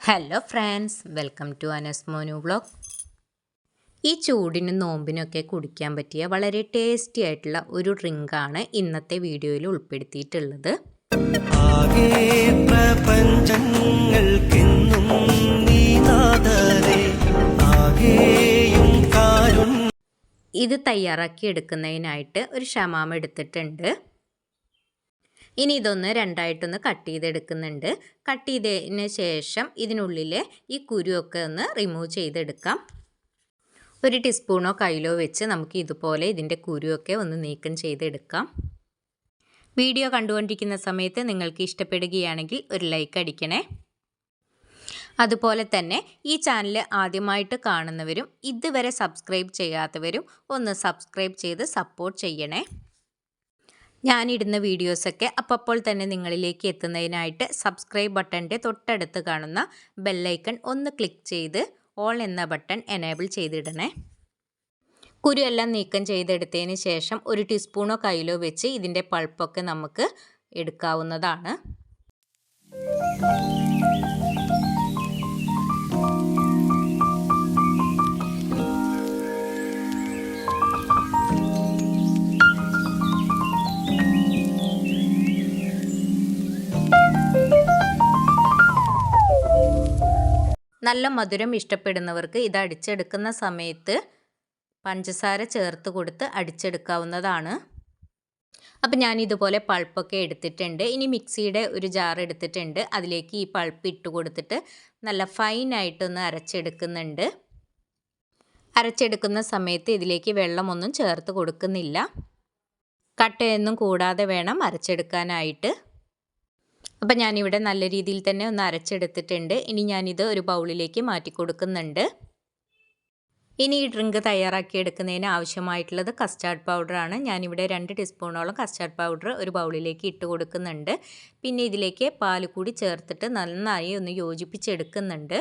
Hello friends, welcome to Anas Monu vlog. ഈ ചൂടിനും നോമ്പിനൊക്കെ കുടിക്കാൻ പറ്റിയ വളരെ ടേസ്റ്റി ആയിട്ടുള്ള ഒരു ഡ്രിങ്കാണ് ഇന്നത്തെ വീഡിയോയിൽ ഉൾപ്പെടുത്തിയിട്ടുള്ളത്. ഇത് തയ്യാറാക്കി എടുക്കുന്നതിനായിട്ട് ഒരു ഷമാമ എടുത്തിട്ടുണ്ട്. ഇനി ഇതൊന്ന് രണ്ടായിട്ടൊന്ന് കട്ട് ചെയ്തെടുക്കുന്നുണ്ട്. കട്ട് ചെയ്തതിന് ശേഷം ഇതിനുള്ളിലെ ഈ കുരുവൊക്കെ ഒന്ന് റിമൂവ് ചെയ്തെടുക്കാം. ഒരു ടീസ്പൂണോ കയ്യിലോ വെച്ച് നമുക്ക് ഇതുപോലെ ഇതിൻ്റെ കുരുവൊക്കെ ഒന്ന് നീക്കം ചെയ്തെടുക്കാം. വീഡിയോ കണ്ടുകൊണ്ടിരിക്കുന്ന സമയത്ത് നിങ്ങൾക്ക് ഇഷ്ടപ്പെടുകയാണെങ്കിൽ ഒരു ലൈക്ക് അടിക്കണേ. അതുപോലെ തന്നെ ഈ ചാനൽ ആദ്യമായിട്ട് കാണുന്നവരും ഇതുവരെ സബ്സ്ക്രൈബ് ചെയ്യാത്തവരും ഒന്ന് സബ്സ്ക്രൈബ് ചെയ്ത് സപ്പോർട്ട് ചെയ്യണേ. ഞാനിടുന്ന വീഡിയോസൊക്കെ അപ്പോൾ തന്നെ നിങ്ങളിലേക്ക് എത്തുന്നതിനായിട്ട് സബ്സ്ക്രൈബ് ബട്ടൻ്റെ തൊട്ടടുത്ത് കാണുന്ന ബെല്ലൈക്കൺ ഒന്ന് ക്ലിക്ക് ചെയ്ത് ഓൾ എന്ന ബട്ടൺ എനേബിൾ ചെയ്തിടണേ. കുരു എല്ലാം നീക്കം ചെയ്തെടുത്തതിന് ശേഷം ഒരു ടീസ്പൂണോ കയ്യിലോ വെച്ച് ഇതിൻ്റെ പൾപ്പൊക്കെ നമുക്ക് എടുക്കാവുന്നതാണ്. നല്ല മധുരം ഇഷ്ടപ്പെടുന്നവർക്ക് ഇത് അടിച്ചെടുക്കുന്ന സമയത്ത് പഞ്ചസാര ചേർത്ത് കൊടുത്ത് അടിച്ചെടുക്കാവുന്നതാണ്. അപ്പം ഞാൻ ഇതുപോലെ പൾപ്പൊക്കെ എടുത്തിട്ടുണ്ട്. ഇനി മിക്സിയുടെ ഒരു ജാർ എടുത്തിട്ടുണ്ട്. അതിലേക്ക് ഈ പൾപ്പ് ഇട്ട് കൊടുത്തിട്ട് നല്ല ഫൈനായിട്ടൊന്ന് അരച്ചെടുക്കുന്നുണ്ട്. അരച്ചെടുക്കുന്ന സമയത്ത് ഇതിലേക്ക് വെള്ളമൊന്നും ചേർത്ത് കൊടുക്കുന്നില്ല. കട്ടയൊന്നും കൂടാതെ വേണം അരച്ചെടുക്കാനായിട്ട്. അപ്പം ഞാനിവിടെ നല്ല രീതിയിൽ തന്നെ ഒന്ന് അരച്ചെടുത്തിട്ടുണ്ട്. ഇനി ഞാനിത് ഒരു ബൗളിലേക്ക് മാറ്റി കൊടുക്കുന്നുണ്ട്. ഇനി ഈ ഡ്രിങ്ക് തയ്യാറാക്കിയെടുക്കുന്നതിന് ആവശ്യമായിട്ടുള്ളത് കസ്റ്റാർഡ് പൗഡറാണ്. ഞാനിവിടെ 2 ടീസ്പൂണോളം കസ്റ്റാർഡ് പൗഡർ ഒരു ബൗളിലേക്ക് ഇട്ട് കൊടുക്കുന്നുണ്ട്. പിന്നെ ഇതിലേക്ക് പാൽ കൂടി ചേർത്തിട്ട് നന്നായി ഒന്ന് യോജിപ്പിച്ചെടുക്കുന്നുണ്ട്.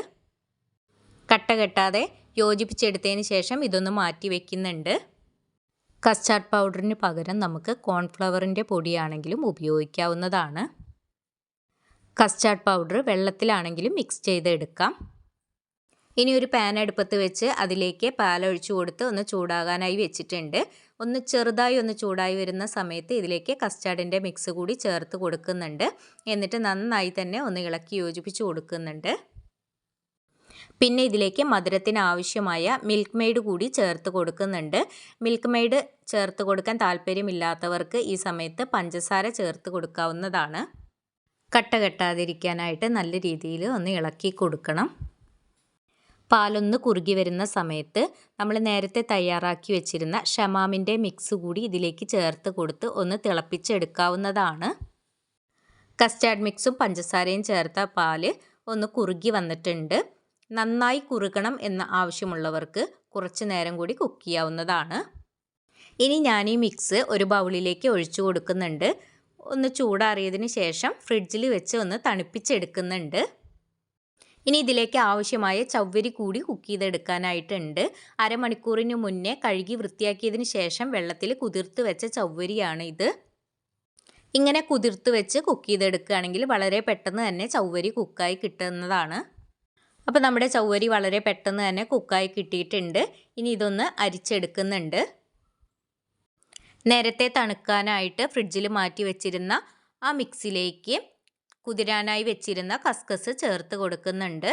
കട്ട കെട്ടാതെ യോജിപ്പിച്ചെടുത്തതിന് ശേഷം ഇതൊന്ന് മാറ്റി വയ്ക്കുന്നുണ്ട്. കസ്റ്റാർഡ് പൗഡറിന് പകരം നമുക്ക് കോൺഫ്ലവറിൻ്റെ പൊടിയാണെങ്കിലും ഉപയോഗിക്കാവുന്നതാണ്. കസ്റ്റാർഡ് പൗഡർ വെള്ളത്തിലാണെങ്കിലും മിക്സ് ചെയ്തെടുക്കാം. ഇനി ഒരു പാൻ അടുപ്പത്ത് വെച്ച് അതിലേക്ക് പാലൊഴിച്ചു കൊടുത്ത് ഒന്ന് ചൂടാകാനായി വെച്ചിട്ടുണ്ട്. ഒന്ന് ചെറുതായി ഒന്ന് ചൂടായി വരുന്ന സമയത്ത് ഇതിലേക്ക് കസ്റ്റാർഡിൻ്റെ മിക്സ് കൂടി ചേർത്ത് കൊടുക്കുന്നുണ്ട്. എന്നിട്ട് നന്നായി തന്നെ ഒന്ന് ഇളക്കി യോജിപ്പിച്ച് കൊടുക്കുന്നുണ്ട്. പിന്നെ ഇതിലേക്ക് മധുരത്തിന് ആവശ്യമായ മിൽക്ക് മെയ്ഡ് കൂടി ചേർത്ത് കൊടുക്കുന്നുണ്ട്. മിൽക്ക് മെയ്ഡ് ചേർത്ത് കൊടുക്കാൻ താല്പര്യമില്ലാത്തവർക്ക് ഈ സമയത്ത് പഞ്ചസാര ചേർത്ത് കൊടുക്കാവുന്നതാണ്. കട്ട കെട്ടാതിരിക്കാനായിട്ട് നല്ല രീതിയിൽ ഒന്ന് ഇളക്കി കൊടുക്കണം. പാലൊന്ന് കുറുകി വരുന്ന സമയത്ത് നമ്മൾ നേരത്തെ തയ്യാറാക്കി വെച്ചിരുന്ന ഷമാമിൻ്റെ മിക്സ് കൂടി ഇതിലേക്ക് ചേർത്ത് കൊടുത്ത് ഒന്ന് തിളപ്പിച്ചെടുക്കാവുന്നതാണ്. കസ്റ്റാർഡ് മിക്സും പഞ്ചസാരയും ചേർത്ത പാല് ഒന്ന് കുറുകി വന്നിട്ടുണ്ട്. നന്നായി കുറുകണം എന്ന ആവശ്യമുള്ളവർക്ക് കുറച്ച് നേരം കൂടി കുക്ക് ചെയ്യാവുന്നതാണ്. ഇനി ഞാൻ ഈ മിക്സ് ഒരു ബൗളിലേക്ക് ഒഴിച്ചു കൊടുക്കുന്നുണ്ട്. ഒന്ന് ചൂടാറിയതിന് ശേഷം ഫ്രിഡ്ജിൽ വെച്ച് ഒന്ന് തണുപ്പിച്ചെടുക്കുന്നുണ്ട്. ഇനി ഇതിലേക്ക് ആവശ്യമായ ചവ്വരി കൂടി കുക്ക് ചെയ്തെടുക്കാനായിട്ടുണ്ട്. അരമണിക്കൂറിന് മുന്നേ കഴുകി വൃത്തിയാക്കിയതിന് ശേഷം വെള്ളത്തിൽ കുതിർത്ത് വെച്ച ചവ്വരിയാണ് ഇത്. ഇങ്ങനെ കുതിർത്ത് വെച്ച് കുക്ക് ചെയ്തെടുക്കുകയാണെങ്കിൽ വളരെ പെട്ടെന്ന് തന്നെ ചവ്വരി കുക്കായി കിട്ടുന്നതാണ്. അപ്പോൾ നമ്മുടെ ചവ്വരി വളരെ പെട്ടെന്ന് തന്നെ കുക്കായി കിട്ടിയിട്ടുണ്ട്. ഇനി ഇതൊന്ന് അരിച്ചെടുക്കുന്നുണ്ട്. നേരത്തെ തണുക്കാനായിട്ട് ഫ്രിഡ്ജിൽ മാറ്റി വെച്ചിരുന്ന ആ മിക്സിലേക്ക് കുതിരാനായി വെച്ചിരുന്ന കസ്കസ് ചേർത്ത് കൊടുക്കുന്നുണ്ട്.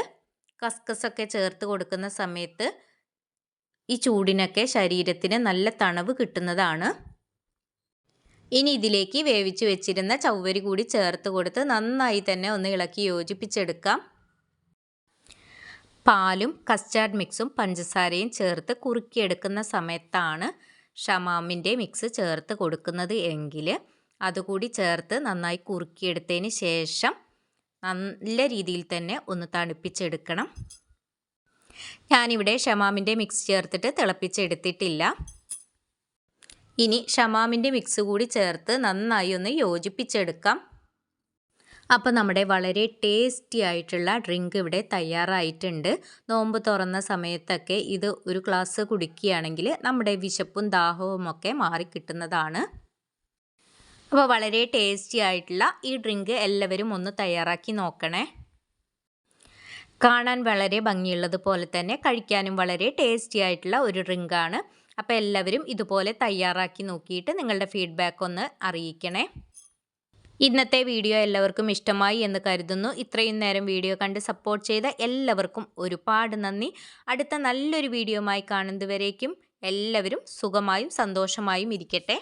കസ്കസൊക്കെ ചേർത്ത് കൊടുക്കുന്ന സമയത്ത് ഈ ചൂടിനൊക്കെ ശരീരത്തിന് നല്ല തണവ് കിട്ടുന്നതാണ്. ഇനി ഇതിലേക്ക് വേവിച്ച് വെച്ചിരുന്ന ചവ്വരി കൂടി ചേർത്ത് കൊടുത്ത് നന്നായി തന്നെ ഒന്ന് ഇളക്കി യോജിപ്പിച്ചെടുക്കാം. പാലും കസ്റ്റാർഡ് മിക്സും പഞ്ചസാരയും ചേർത്ത് കുറുക്കിയെടുക്കുന്ന സമയത്താണ് ഷമാമിൻ്റെ മിക്സ് ചേർത്ത് കൊടുക്കുന്നത് എങ്കിൽ അതുകൂടി ചേർത്ത് നന്നായി കുറുക്കിയെടുത്തതിന് ശേഷം നല്ല രീതിയിൽ തന്നെ ഒന്ന് തണുപ്പിച്ചെടുക്കണം. ഞാനിവിടെ ഷമാമിൻ്റെ മിക്സ് ചേർത്തിട്ട് തിളപ്പിച്ചെടുത്തിട്ടില്ല. ഇനി ഷമാമിൻ്റെ മിക്സ് കൂടി ചേർത്ത് നന്നായി ഒന്ന് യോജിപ്പിച്ചെടുക്കാം. അപ്പോൾ നമ്മുടെ വളരെ ടേസ്റ്റി ആയിട്ടുള്ള ഡ്രിങ്ക് ഇവിടെ തയ്യാറായിട്ടുണ്ട്. നോമ്പ് തുറന്ന സമയത്തൊക്കെ ഇത് ഒരു ഗ്ലാസ് കുടിക്കുകയാണെങ്കിൽ നമ്മുടെ വിശപ്പും ദാഹവും ഒക്കെ മാറിക്കിട്ടുന്നതാണ്. അപ്പോൾ വളരെ ടേസ്റ്റി ആയിട്ടുള്ള ഈ ഡ്രിങ്ക് എല്ലാവരും ഒന്ന് തയ്യാറാക്കി നോക്കണേ. കാണാൻ വളരെ ഭംഗിയുള്ളതുപോലെ തന്നെ കഴിക്കാനും വളരെ ടേസ്റ്റി ആയിട്ടുള്ള ഒരു ഡ്രിങ്കാണ്. അപ്പോൾ എല്ലാവരും ഇതുപോലെ തയ്യാറാക്കി നോക്കിയിട്ട് നിങ്ങളുടെ ഫീഡ്ബാക്ക് ഒന്ന് അറിയിക്കണേ. ഇന്നത്തെ വീഡിയോ എല്ലാവർക്കും ഇഷ്ടമായി എന്ന് കരുതുന്നു. ഇത്രയും നേരം വീഡിയോ കണ്ട് സപ്പോർട്ട് ചെയ്ത എല്ലാവർക്കും ഒരുപാട് നന്ദി. അടുത്ത നല്ലൊരു വീഡിയോയുമായി കാണുന്നതുവരേക്കും എല്ലാവരും സുഖമായും സന്തോഷമായും ഇരിക്കട്ടെ.